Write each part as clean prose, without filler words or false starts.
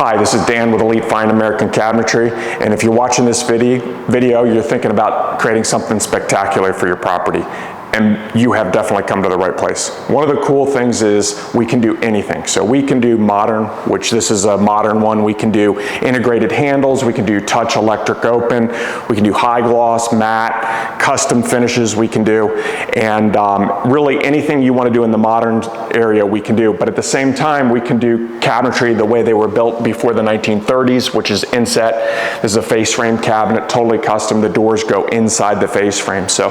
Hi, this is Dan with Eleet Fine American Cabinetry, and if you're watching this video, you're thinking about creating something spectacular for your property, and you have definitely come to the right place. One of the cool things is we can do anything. So we can do modern, which this is a modern one. We can do integrated handles. We can do touch electric open. We can do high gloss, matte, custom finishes we can do. And really anything you want to do in the modern area we can do. But at the same time, we can do cabinetry the way they were built before the 1930s, which is inset. This is a face frame cabinet, totally custom. The doors go inside the face frame. So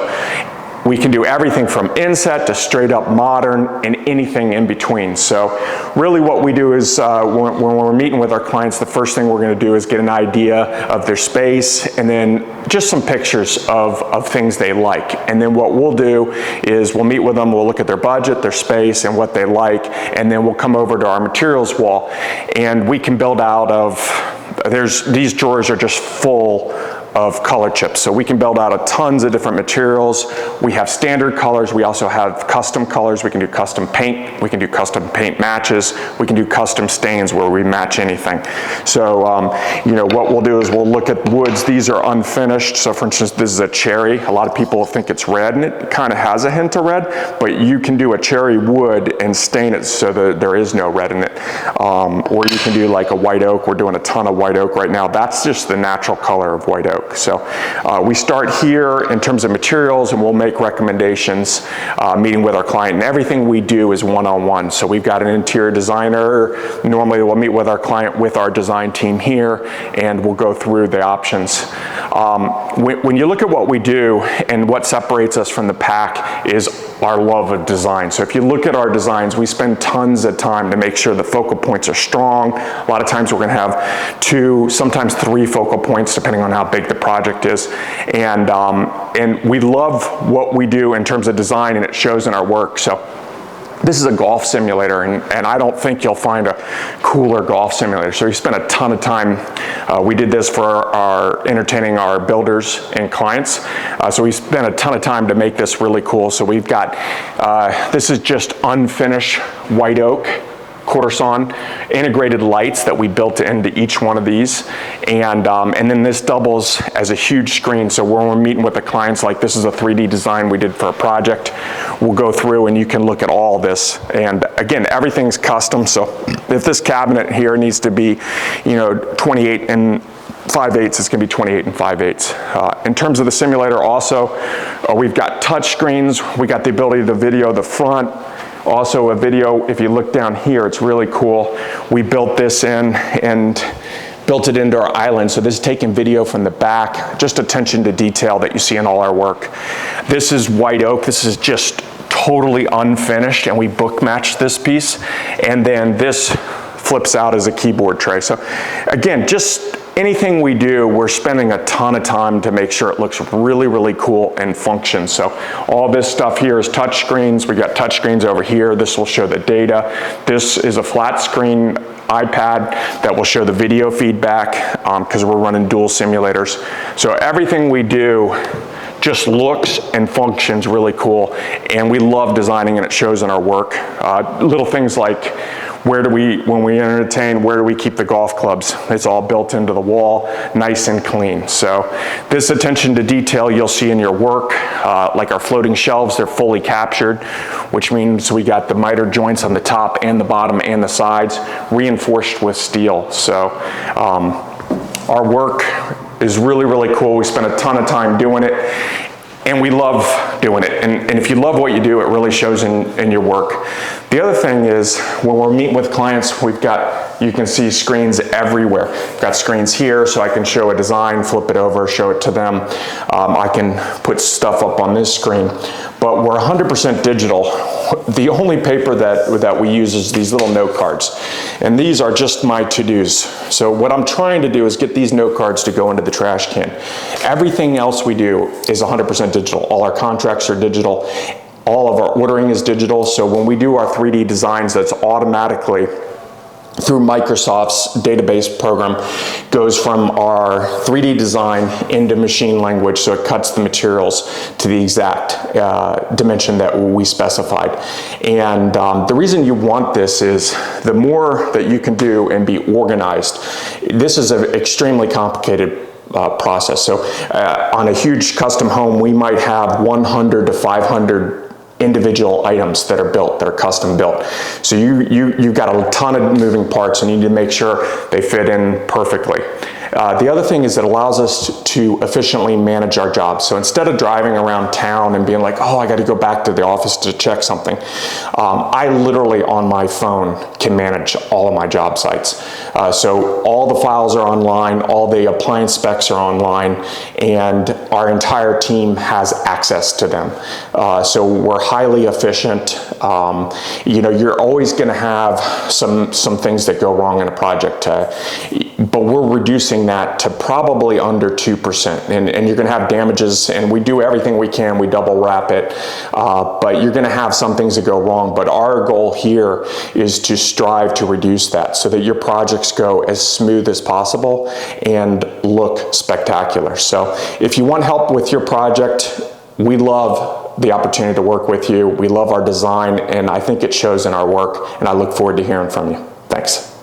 we can do everything from inset to straight up modern and anything in between. So really what we do is when we're meeting with our clients, the first thing we're going to do is get an idea of their space and then just some pictures of things they like. And then what we'll do is we'll meet with them, we'll look at their budget, their space, and what they like, and then we'll come over to our materials wall and we can build out of, these drawers are just full of color chips. So we can build out tons of different materials. We have standard colors. We also have custom colors. We can do custom paint. We can do custom paint matches. We can do custom stains where we match anything. So, you know, what we'll do is we'll look at woods. These are unfinished. So for instance, this is a cherry. A lot of people think it's red, and it kind of has a hint of red, but you can do a cherry wood and stain it so that there is no red in it. Or you can do like a white oak. We're doing a ton of white oak right now. That's just the natural color of white oak. So we start here in terms of materials, and we'll make recommendations meeting with our client, and everything we do is one-on-one. So we've got an interior designer. Normally we'll meet with our client with our design team here, and we'll go through the options. When you look at what we do and what separates us from the pack is our love of design. So if you look at our designs, we spend tons of time to make sure the focal points are strong. A lot of times we're going to have 2, sometimes 3 focal points depending on how big the project is. And we love what we do in terms of design, and it shows in our work. So this is a golf simulator, and I don't think you'll find a cooler golf simulator. So we spent a ton of time. We did this for our entertaining our builders and clients. So we spent a ton of time to make this really cool. So we've got, this is just unfinished white oak, quarter sawn, integrated lights that we built into each one of these. And then this doubles as a huge screen. So when we're meeting with the clients, like this is a 3D design we did for a project, we'll go through and you can look at all this. And again, everything's custom. So if this cabinet here needs to be, you know, 28 and 5/8, it's going to be 28 and 5/8. In terms of the simulator also, we've got touch screens. We got the ability to video the front. Also a video, if you look down here, it's really cool. We built this in and built it into our island. So this is taking video from the back, just attention to detail that you see in all our work. This is white oak. This is just totally unfinished, and we book matched this piece. And then this flips out as a keyboard tray. So again, just anything we do, we're spending a ton of time to make sure it looks really, really cool and functions. So all this stuff here is touch screens. We got touch screens over here. This will show the data. This is a flat screen iPad that will show the video feedback because we're running dual simulators. So everything we do just looks and functions really cool, and we love designing, and it shows in our work. Little things like, when we entertain, where do we keep the golf clubs? It's all built into the wall, nice and clean. So this attention to detail you'll see in your work, like our floating shelves, they're fully captured, which means we got the miter joints on the top and the bottom and the sides, reinforced with steel. So our work is really, really cool. We spend a ton of time doing it, and we love doing it. And if you love what you do, it really shows in your work. The other thing is, when we're meeting with clients, we've got, you can see screens everywhere. We've got screens here, so I can show a design, flip it over, show it to them. I can put stuff up on this screen. But we're 100% digital. The only paper that we use is these little note cards. And these are just my to-dos. So what I'm trying to do is get these note cards to go into the trash can. Everything else we do is 100% digital. All our contracts are digital. All of our ordering is digital. So when we do our 3D designs, that's automatically through Microsoft's database program, goes from our 3D design into machine language, so it cuts the materials to the exact dimension that we specified. And the reason you want this is the more that you can do and be organized. This is an extremely complicated process. So on a huge custom home, we might have 100 to 500 individual items that are built, that are custom built. So you've got a ton of moving parts and you need to make sure they fit in perfectly. The other thing is it allows us to efficiently manage our jobs. So instead of driving around town and being like, oh, I got to go back to the office to check something, I literally on my phone can manage all of my job sites. So all the files are online, all the appliance specs are online, and our entire team has access to them. So we're highly efficient. You know, you're always going to have some things that go wrong in a project, but we're reducing that to probably under 2%. And you're going to have damages, and we do everything we can. We double wrap it, but you're going to have some things that go wrong. But our goal here is to strive to reduce that so that your projects go as smooth as possible and look spectacular. So if you want help with your project, we love the opportunity to work with you. We love our design, and I think it shows in our work, and I look forward to hearing from you. Thanks.